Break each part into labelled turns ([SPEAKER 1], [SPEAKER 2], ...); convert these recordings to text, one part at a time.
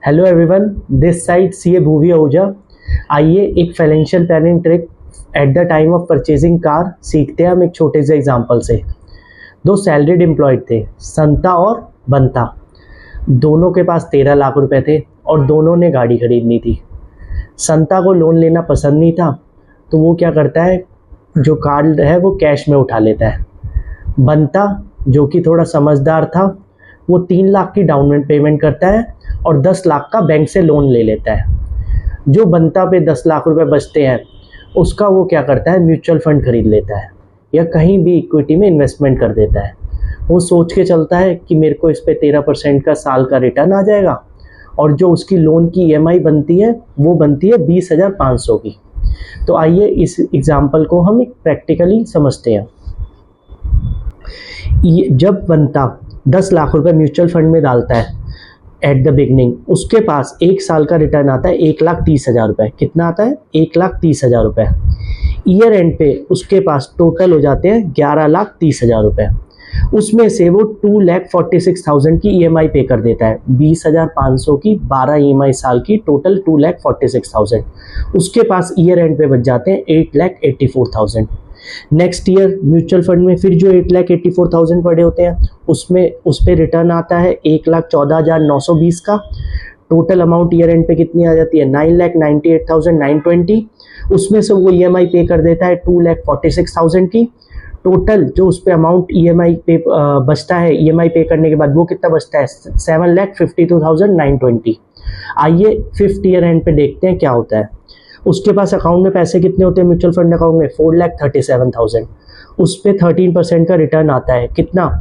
[SPEAKER 1] Hello everyone, this side CA Bhuvi Ahuja. आइए एक financial planning trick at the time of purchasing car सीखते हैं हम एक छोटे से एग्जांपल से। दो सैलरीड एम्प्लॉयड थे, संता और बंता। दोनों के पास 13 लाख रुपए थे और दोनों ने गाड़ी खरीदनी थी। संता को लोन लेना पसंद नहीं था, तो वो क्या करता है, जो कार है वो कैश में उठा लेता है। बंता जो कि थोड़ा समझदार था, वो 3 लाख की डाउन पेमेंट करता है और 10 लाख का बैंक से लोन ले लेता है। जो बंता पे 10 लाख रुपए बचते हैं, उसका वो क्या करता है, म्यूचुअल फंड खरीद लेता है या कहीं भी इक्विटी में इन्वेस्टमेंट कर देता है। वो सोच के चलता है कि मेरे को इस पे 13% का साल का रिटर्न आ जाएगा, और जो उसकी लोन की EMI बनती है वो बनती है 20,500 की। तो आइए इस एग्जाम्पल को हम एक प्रैक्टिकली समझते हैं। जब बंता 10 लाख रुपए म्यूचुअल फंड में डालता है एट द बिगनिंग, उसके पास 1 साल का रिटर्न आता है 1,30,000 रुपये। कितना आता है? 1,30,000 रुपये। ईयर एंड पे उसके पास टोटल हो जाते हैं 11,30,000 रुपये। उसमें से वो 2,46,000 की EMI पे कर देता है। 20,500 की 12 EMI साल की, टोटल 2,46,000। उसके पास ईयर एंड पे बच जाते हैं 8,84,000। नेक्स्ट ईयर म्यूचुअल फंड में फिर जो 8,84,000 पड़े होते हैं, उसमें उस पर रिटर्न आता है 1,14,920 का। टोटल अमाउंट ईयर एंड पे कितनी आ जाती है? 9,98,920। उसमें से वो EMI पे कर देता है 2,46,000 की। टोटल जो उस पर अमाउंट EMI पे बचता है, EMI पे करने के बाद वो कितना बचता है? 7,52,920। आइए 5th ईयर एंड पे देखते हैं क्या होता है। उसके पास अकाउंट में पैसे कितने होते हैं म्यूचुअल फंड अकाउंट में? 4,37,000। उस पर 13% का रिटर्न आता है, कितना?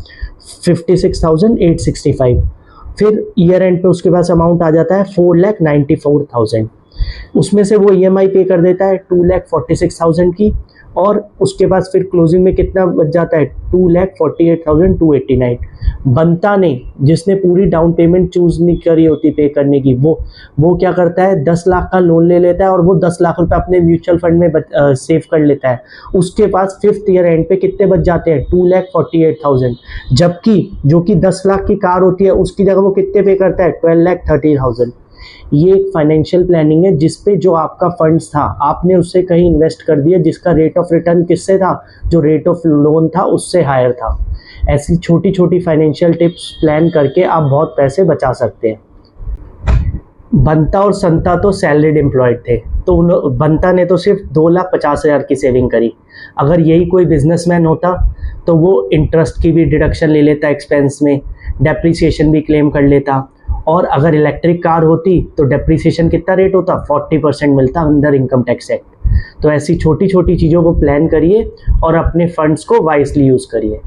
[SPEAKER 1] 56,865। फिर ईयर एंड पे उसके पास अमाउंट आ जाता है 4,94,000। उसमें से वो EMI पे कर देता है 2,46,000 की, और उसके पास फिर क्लोजिंग में कितना बच जाता है? 2,48,289। बंता ने, जिसने पूरी डाउन पेमेंट चूज नहीं करी होती पे करने की, वो क्या करता है, 10 लाख का लोन ले लेता है और वो 10 लाख रुपए अपने म्यूचुअल फंड में सेव कर लेता है। उसके पास 5th ईयर एंड पे कितने बच जाते हैं? 2,48,000। जबकि जो कि 10 लाख की कार होती है, उसकी जगह वो कितने पे करता है? 12,30,000। ये एक फाइनेंशियल प्लानिंग है जिसपे जो आपका फंड्स था, आपने उससे कहीं इन्वेस्ट कर दिया, जिसका रेट ऑफ रिटर्न किससे था? जो रेट ऑफ लोन था उससे हायर था। ऐसी छोटी छोटी फाइनेंशियल टिप्स प्लान करके आप बहुत पैसे बचा सकते हैं। बंता और संता तो सैलरीड एम्प्लॉयड थे, तो बंता ने तो सिर्फ 2,50,000 की सेविंग करी। अगर यही कोई बिजनेसमैन होता तो वो इंटरेस्ट की भी डिडक्शन ले लेता एक्सपेंस में, डेप्रिसिएशन भी क्लेम कर लेता, और अगर इलेक्ट्रिक कार होती तो डेप्रिसिएशन कितना रेट होता? 40% मिलता अंडर इनकम टैक्स एक्ट। तो ऐसी छोटी छोटी चीज़ों को प्लान करिए और अपने फंड्स को वाइजली यूज़ करिए।